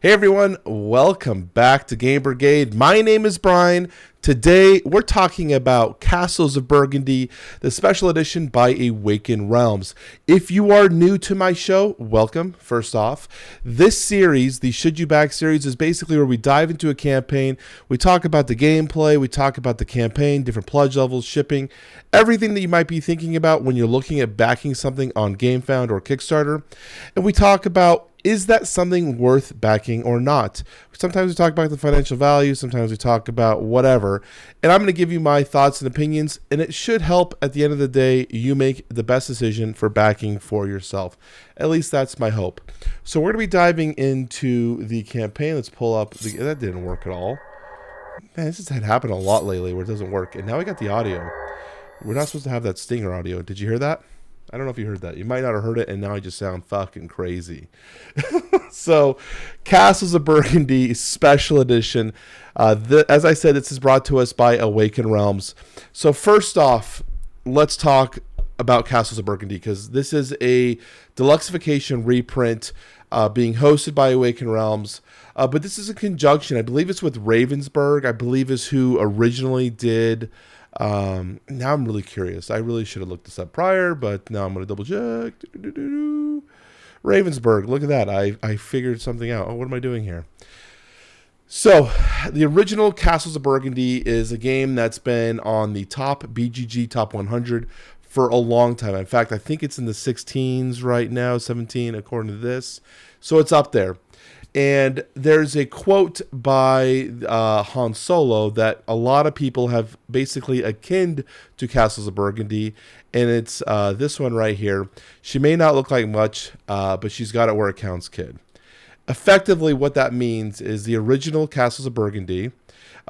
Hey everyone, welcome back to Game Brigade. My name is Bryan. Today we're talking about Castles of Burgundy, the special edition by Awaken Realms. If you are new to my show, welcome, first off. This series, the Should You Back series, is basically where we dive into a campaign. We talk about the gameplay, we talk about the campaign, different pledge levels, shipping, everything that you might be thinking about when you're looking at backing something on Gamefound or Kickstarter. And we talk about, is that something worth backing or not? Sometimes we talk about the financial value, sometimes we talk about whatever. And I'm going to give you my thoughts and opinions, and it should help at the end of the day you make the best decision for backing for yourself. At least that's my hope. So we're going to be diving into the campaign. Let's pull up. That didn't work at all. Man, this has happened a lot lately where it doesn't work. And now we got the audio. We're not supposed to have that stinger audio. Did you hear that? I don't know if you heard that. You might not have heard it, and now I just sound fucking crazy. So, Castles of Burgundy Special Edition. As I said, this is brought to us by Awaken Realms. So, first off, let's talk about Castles of Burgundy, because this is a deluxeification reprint being hosted by Awaken Realms. But this is a conjunction. I believe it's with Ravensburger. I believe is who originally did... now I'm really curious. I really should have looked this up prior, but now I'm going to double check. Ravensburger, look at that. I figured something out. Oh, what am I doing here? So, the original Castles of Burgundy is a game that's been on the top BGG Top 100 for a long time. In fact, I think it's in the 16s right now, 17 according to this. So it's up there. And there's a quote by Han Solo that a lot of people have basically akin to Castles of Burgundy. And it's this one right here. She may not look like much, but she's got it where it counts, kid. Effectively, what that means is the original Castles of Burgundy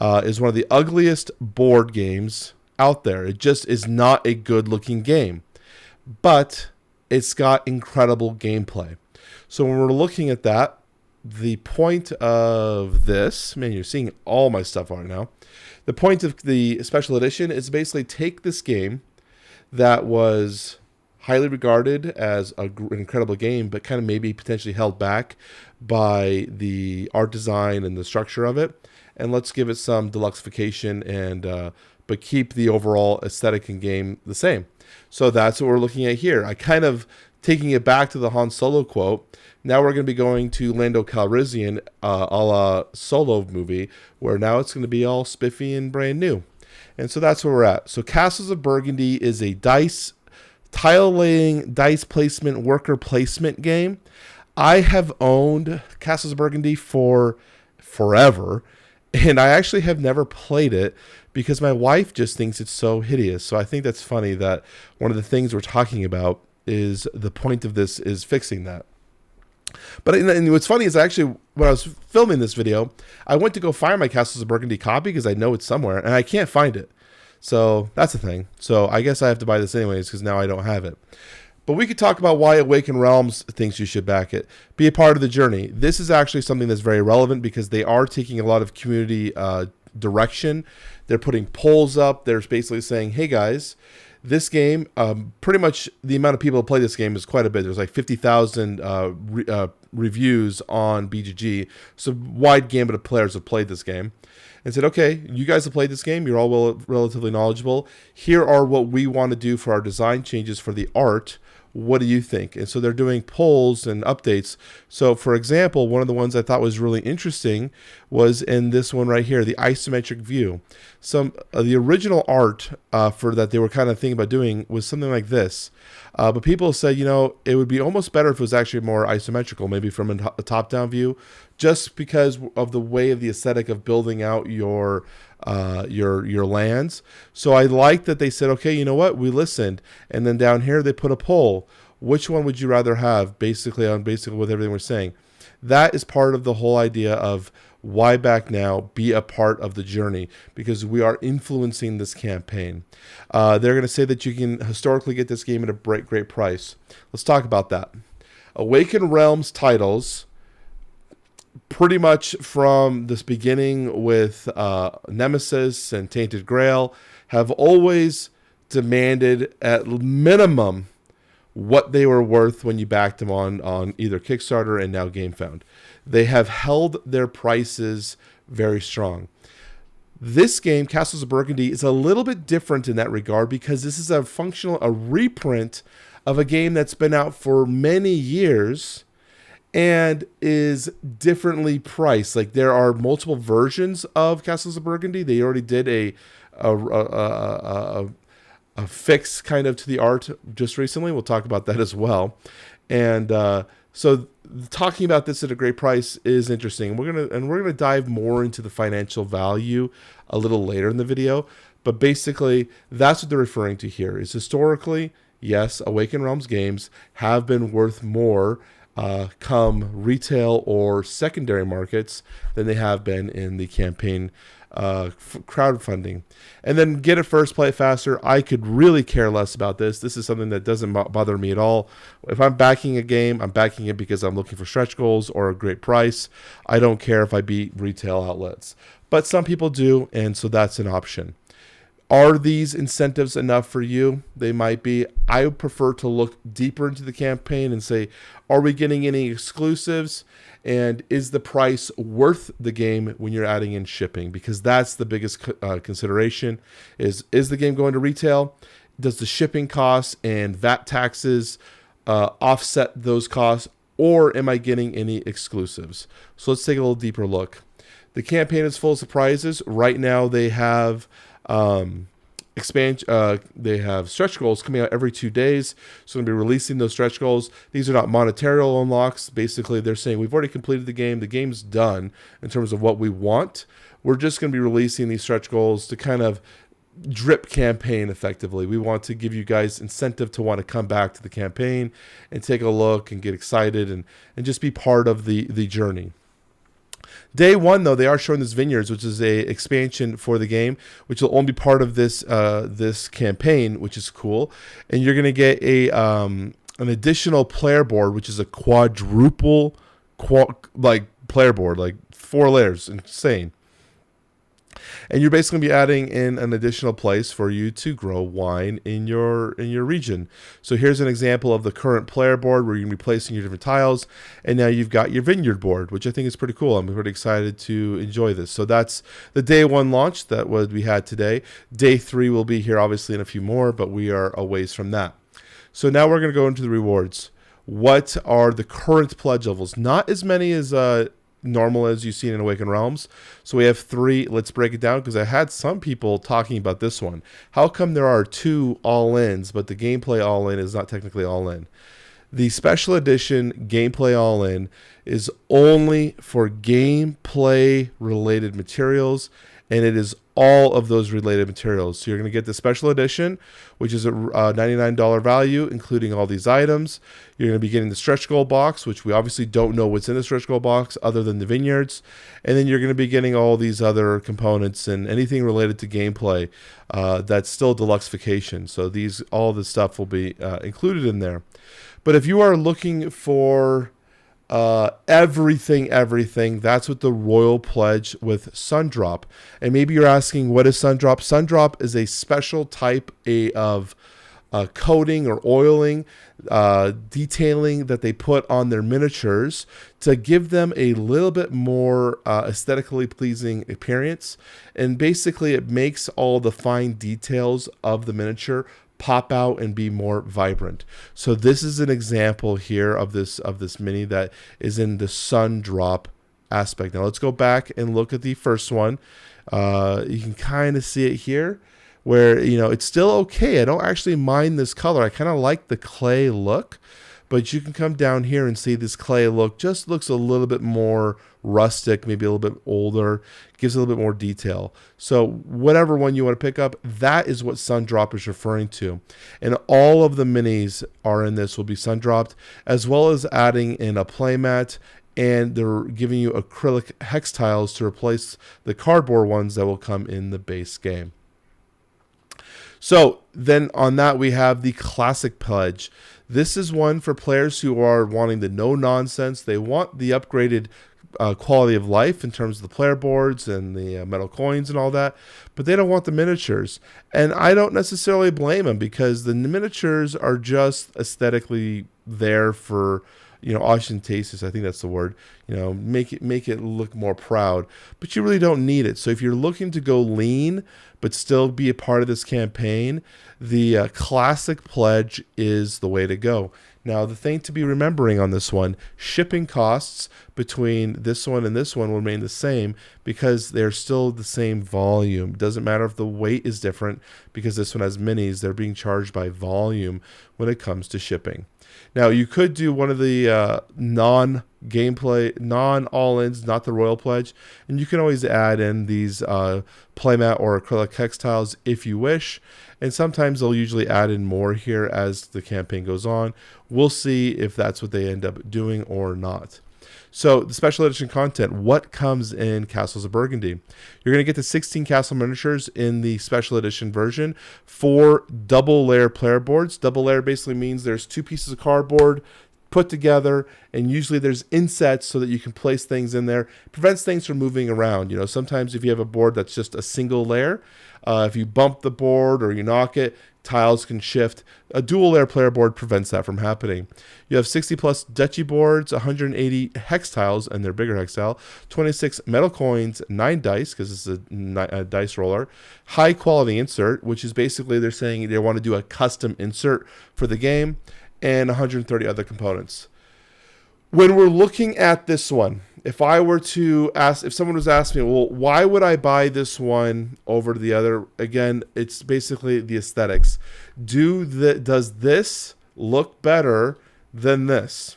is one of the ugliest board games out there. It just is not a good-looking game. But it's got incredible gameplay. So when we're looking at that, the point of this, man, you're seeing all my stuff right now. The point of the special edition is basically take this game that was highly regarded as an incredible game, but kind of maybe potentially held back by the art design and the structure of it, and let's give it some deluxeification and but keep the overall aesthetic and game the same. So that's what we're looking at here. I kind of taking it back to the Han Solo quote. Now we're going to be going to Lando Calrissian a la Solo movie, where now it's going to be all spiffy and brand new. And so that's where we're at. So Castles of Burgundy is a tile laying, dice placement, worker placement game. I have owned Castles of Burgundy for forever, and I actually have never played it because my wife just thinks it's so hideous. So I think that's funny that one of the things we're talking about is the point of this is fixing that. But and what's funny is actually when I was filming this video, I went to go find my Castles of Burgundy copy because I know it's somewhere, and I can't find it. So that's the thing. So I guess I have to buy this anyways because now I don't have it. But we could talk about why Awaken Realms thinks you should back it. Be a part of the journey. This is actually something that's very relevant because they are taking a lot of community direction. They're putting polls up. They're basically saying, hey guys, this game, pretty much the amount of people who play this game is quite a bit. There's like 50,000 reviews on BGG. So wide gamut of players have played this game. And said, okay, you guys have played this game. You're all relatively knowledgeable. Here are what we want to do for our design changes for the art. What do you think? And so they're doing polls and updates. So, for example, one of the ones I thought was really interesting was in this one right here, the isometric view. Some the original art for that they were kind of thinking about doing was something like this. But people said, you know, it would be almost better if it was actually more isometrical, maybe from a top-down view, just because of the way of the aesthetic of building out your lands. So I like that they said, okay, you know what, we listened, and then down here they put a poll. Which one would you rather have? Basically with everything we're saying. That is part of the whole idea of why back now, be a part of the journey, because we are influencing this campaign. They're going to say that you can historically get this game at a great price. Let's talk about that. Awaken Realms titles, pretty much from this beginning with Nemesis and Tainted Grail, have always demanded at minimum what they were worth when you backed them on either Kickstarter and now Gamefound. They have held their prices very strong. This game, Castles of Burgundy, is a little bit different in that regard because this is a reprint of a game that's been out for many years and is differently priced. Like, there are multiple versions of Castles of Burgundy. They already did a fix kind of to the art just recently. We'll talk about that as well. And so talking about this at a great price is interesting. We're gonna dive more into the financial value a little later in the video. But basically, that's what they're referring to here. Is historically, yes, Awaken Realms games have been worth more come retail or secondary markets than they have been in the campaign crowdfunding. And then get it first, play it faster. I could really care less about this. This is something that doesn't bother me at all. If I'm backing a game, I'm backing it because I'm looking for stretch goals or a great price. I don't care if I beat retail outlets. But some people do, and so that's an option. Are these incentives enough for you? They might be. I would prefer to look deeper into the campaign and say, are we getting any exclusives? And is the price worth the game when you're adding in shipping? Because that's the biggest consideration. Is the game going to retail? Does the shipping costs and VAT taxes offset those costs? Or am I getting any exclusives? So let's take a little deeper look. The campaign is full of surprises. Right now they have they have stretch goals coming out every 2 days, so I'm going to be releasing those stretch goals. These are not monetary unlocks. Basically, they're saying we've already completed the game's done in terms of what we want. We're just going to be releasing these stretch goals to kind of drip campaign effectively. We want to give you guys incentive to want to come back to the campaign and take a look and get excited and just be part of the journey. Day one, though, they are showing this Vineyards, which is a expansion for the game, which will only be part of this this campaign, which is cool. And you're going to get an additional player board, which is a quadruple player board, like 4 layers, insane. And you're basically going to be adding in an additional place for you to grow wine in your region. So here's an example of the current player board where you're going to be placing your different tiles. And now you've got your vineyard board, which I think is pretty cool. I'm pretty excited to enjoy this. So that's the day one launch that we had today. Day 3 will be here, obviously, in a few more, but we are a ways from that. So now we're going to go into the rewards. What are the current pledge levels? Not as many as normal as you've seen in Awaken Realms. So we have 3. Let's break it down because I had some people talking about this one. How come there are 2 all-ins, but the gameplay all-in is not technically all-in? The special edition gameplay all-in is only for gameplay related materials, and it is all of those related materials. So you're going to get the special edition, which is a $99 value, including all these items. You're going to be getting the stretch goal box, which we obviously don't know what's in the stretch goal box other than the vineyards. And then you're going to be getting all these other components and anything related to gameplay that's still deluxeification. So all this stuff will be included in there. But if you are looking for everything, that's what the Royal Pledge with Sundrop. And maybe you're asking, what is Sundrop? Sundrop is a special type of coating or oiling, detailing that they put on their miniatures to give them a little bit more aesthetically pleasing appearance. And basically it makes all the fine details of the miniature pop out and be more vibrant. So this is an example here of this mini that is in the Sundrop aspect. Now let's go back and look at the first one. You can kind of see it here where, it's still okay. I don't actually mind this color. I kind of like the clay look, but you can come down here and see this clay look just looks a little bit more rustic, maybe a little bit older, gives a little bit more detail. So whatever one you want to pick up, that is what Sundrop is referring to. And all of the minis are in this will be Sundropped, as well as adding in a playmat, and they're giving you acrylic hex tiles to replace the cardboard ones that will come in the base game. So then on that, we have the Classic Pledge. This is one for players who are wanting the no-nonsense. They want the upgraded quality of life in terms of the player boards and the metal coins and all that, but they don't want the miniatures. And I don't necessarily blame them, because the miniatures are just aesthetically there for, ostentatious, I think that's the word, make it look more proud, but you really don't need it. So if you're looking to go lean but still be a part of this campaign, the classic pledge is the way to go. Now, the thing to be remembering on this one, shipping costs between this one and this one will remain the same, because they're still the same volume. Doesn't matter if the weight is different, because this one has minis. They're being charged by volume when it comes to shipping. Now, you could do one of the non-gameplay, non-all-ins, not the Royal Pledge, and you can always add in these playmat or acrylic hex tiles if you wish, and sometimes they'll usually add in more here as the campaign goes on. We'll see if that's what they end up doing or not. So the special edition content, what comes in Castles of Burgundy? You're going to get the 16 castle miniatures in the special edition version, 4 double layer player boards. Double layer basically means there's 2 pieces of cardboard put together, and usually there's insets so that you can place things in there. It prevents things from moving around. Sometimes if you have a board that's just a single layer, if you bump the board or you knock it, tiles can shift. A dual layer player board prevents that from happening. You have 60 plus duchy boards, 180 hex tiles, and they're bigger hex tile, 26 metal coins, 9 dice, because it's a dice roller, high quality insert, which is basically they're saying they want to do a custom insert for the game, and 130 other components. When we're looking at this one, if someone was asking me, well, why would I buy this one over the other? Again, it's basically the aesthetics. Does this look better than this?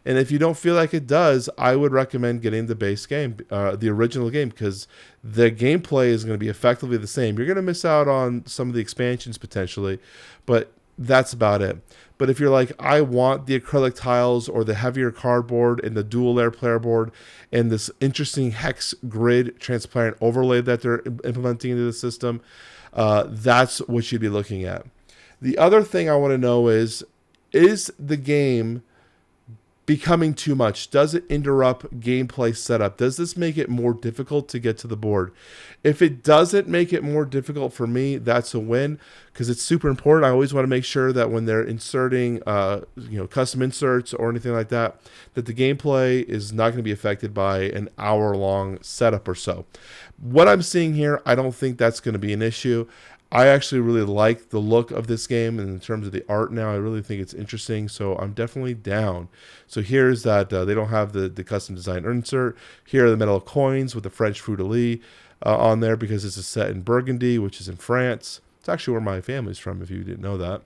And if you don't feel like it does, I would recommend getting the base game, the original game, because the gameplay is going to be effectively the same. You're going to miss out on some of the expansions potentially, but that's about it. But if you're like, I want the acrylic tiles or the heavier cardboard and the dual layer player board and this interesting hex grid transparent overlay that they're implementing into the system, that's what you'd be looking at. The other thing I want to know is the game becoming too much? Does it interrupt gameplay setup? Does this make it more difficult to get to the board? If it doesn't make it more difficult for me, that's a win, because it's super important. I always want to make sure that when they're inserting custom inserts or anything like that, that the gameplay is not going to be affected by an hour-long setup or so. What I'm seeing here, I don't think that's going to be an issue. I actually really like the look of this game, and in terms of the art now, I really think it's interesting, so I'm definitely down. So here's that, they don't have the custom design insert. Here are the metal coins with the French fruit-de-lis on there, because this is set in Burgundy, which is in France. It's actually where my family's from, if you didn't know that.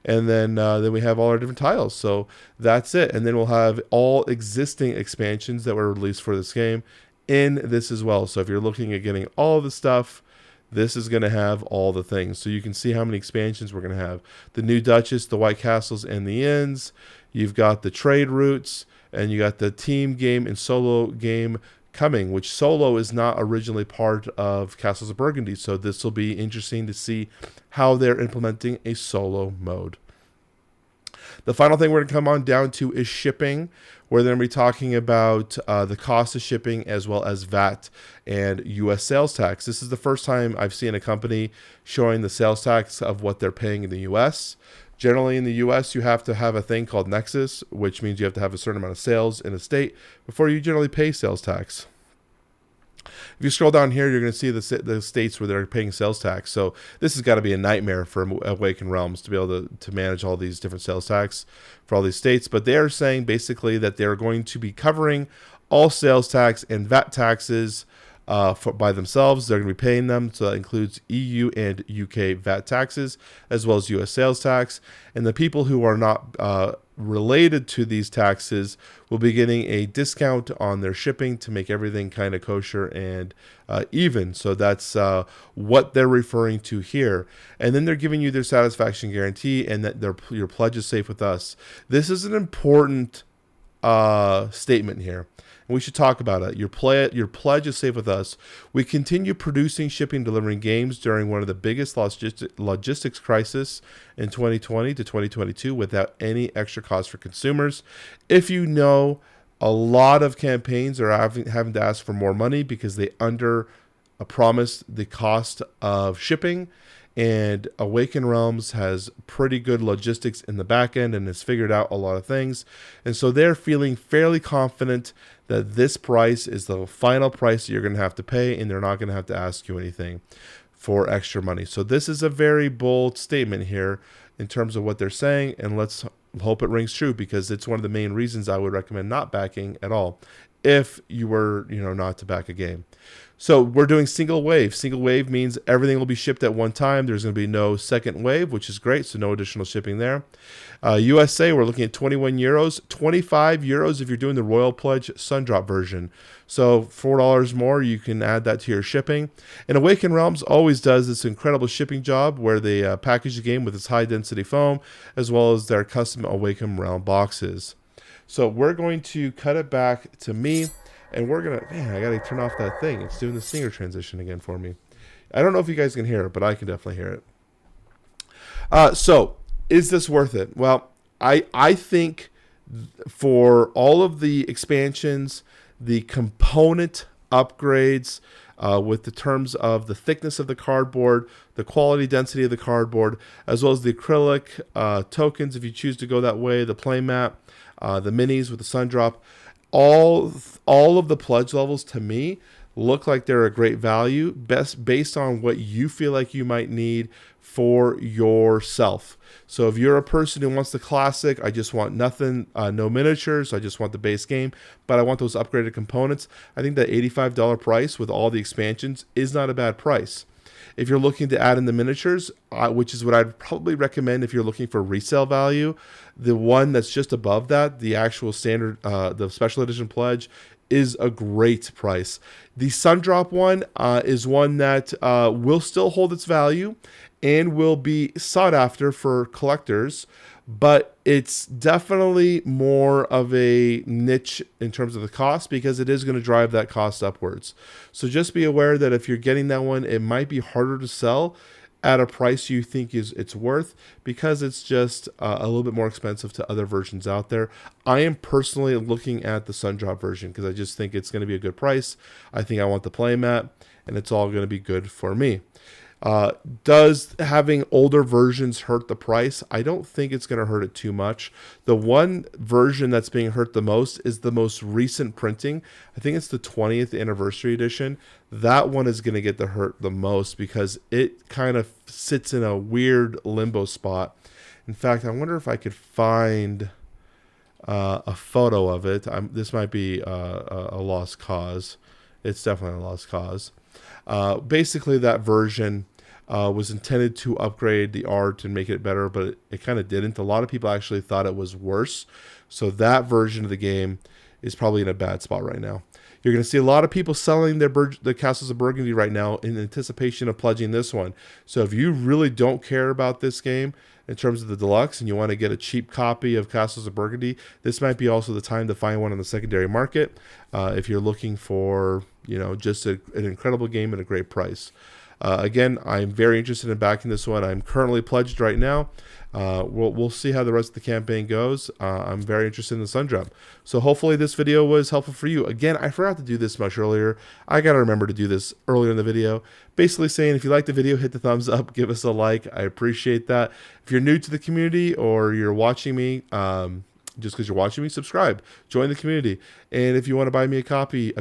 And then we have all our different tiles, so that's it. And then we'll have all existing expansions that were released for this game in this as well. So if you're looking at getting all the stuff, this is going to have all the things. So you can see how many expansions we're going to have. The New Duchess, the White Castles, and the Inns. You've got the trade routes, and you got the team game and solo game coming, which solo is not originally part of Castles of Burgundy. So this will be interesting to see how they're implementing a solo mode. The final thing we're going to come on down to is shipping. We're going to be talking about the cost of shipping as well as VAT and U.S. sales tax. This is the first time I've seen a company showing the sales tax of what they're paying in the U.S. Generally in the U.S., you have to have a thing called Nexus, which means you have to have a certain amount of sales in a state before you generally pay sales tax. If you scroll down here, you're going to see the states where they're paying sales tax. So this has got to be a nightmare for Awaken Realms to be able to manage all these different sales tax for all these states. But they are saying basically that they're going to be covering all sales tax and VAT taxes by themselves. They're going to be paying them. So that includes EU and UK VAT taxes, as well as US sales tax. And the people who are not related to these taxes will be getting a discount on their shipping to make everything kind of kosher and even. So that's what they're referring to here. And then they're giving you their satisfaction guarantee and that your pledge is safe with us. This is an important statement here. And we should talk about it. Your pledge is safe with us. We continue producing, shipping, delivering games during one of the biggest logistics crisis in 2020 to 2022 without any extra cost for consumers. If you know A lot of campaigns are having to ask for more money because they under promised the cost of shipping. And Awaken Realms has pretty good logistics in the back end and has figured out a lot of things. And so they're feeling fairly confident that this price is the final price that you're going to have to pay, and they're not going to have to ask you anything for extra money. So this is a very bold statement here in terms of what they're saying, and let's hope it rings true, because it's one of the main reasons I would recommend not backing at all if you were, not to back a game. So we're doing single wave. Single wave means everything will be shipped at one time. There's going to be no second wave, which is great, so no additional shipping there. USA, we're looking at 21 euros, 25 euros if you're doing the Royal Pledge Sundrop version. So $4 more, you can add that to your shipping. And Awaken Realms always does this incredible shipping job where they package the game with its high-density foam, as well as their custom Awaken Realm boxes. So we're going to cut it back to me. And we're going to, man, I got to turn off that thing. It's doing the singer transition again for me. I don't know if you guys can hear it, but I can definitely hear it. So, is this worth it? Well, I think for all of the expansions, the component upgrades, with the terms of the thickness of the cardboard, the quality density of the cardboard, as well as the acrylic tokens, if you choose to go that way, the playmat, the minis with the sun drop, all of the pledge levels to me look like they're a great value, best based on what you feel like you might need for yourself. So if you're a person who wants the classic, I just want nothing, no miniatures, I just want the base game, but I want those upgraded components, I think that $85 price with all the expansions is not a bad price. If you're looking to add in the miniatures, which is what I'd probably recommend if you're looking for resale value, the one that's just above that, the actual standard, the special edition pledge, is a great price. The Sundrop one is one that will still hold its value and will be sought after for collectors, but it's definitely more of a niche in terms of the cost, because it is going to drive that cost upwards. So just be aware that if you're getting that one, it might be harder to sell at a price you think it's worth, because it's just a little bit more expensive to other versions out there. I am personally looking at the Sundrop version because I just think it's going to be a good price. I think I want the playmat, and it's all going to be good for me. Does having older versions hurt the price? I don't think it's going to hurt it too much. The one version that's being hurt the most is the most recent printing. I think it's the 20th anniversary edition. That one is going to get the hurt the most because it kind of sits in a weird limbo spot. In fact, I wonder if I could find a photo of it. This might be a lost cause. It's definitely a lost cause. Basically, that version was intended to upgrade the art and make it better, but it kind of didn't. A lot of people actually thought it was worse. So that version of the game is probably in a bad spot right now. You're going to see a lot of people selling the Castles of Burgundy right now in anticipation of pledging this one. So if you really don't care about this game in terms of the deluxe and you want to get a cheap copy of Castles of Burgundy, this might be also the time to find one on the secondary market if you're looking for just an incredible game at a great price. Again, I'm very interested in backing this one. I'm currently pledged right now. We'll see how the rest of the campaign goes. I'm very interested in the Sundrop. So hopefully this video was helpful for you. Again, I forgot to do this much earlier. I got to remember to do this earlier in the video. Basically saying, if you like the video, hit the thumbs up, give us a like. I appreciate that. If you're new to the community or you're watching me, just because you're watching me, subscribe, join the community. And if you want to buy me a coffee,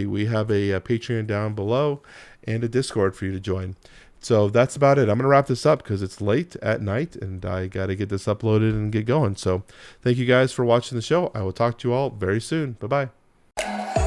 we have a Patreon down below and a Discord for you to join. So that's about it. I'm going to wrap this up because it's late at night and I got to get this uploaded and get going. So thank you guys for watching the show. I will talk to you all very soon. Bye-bye.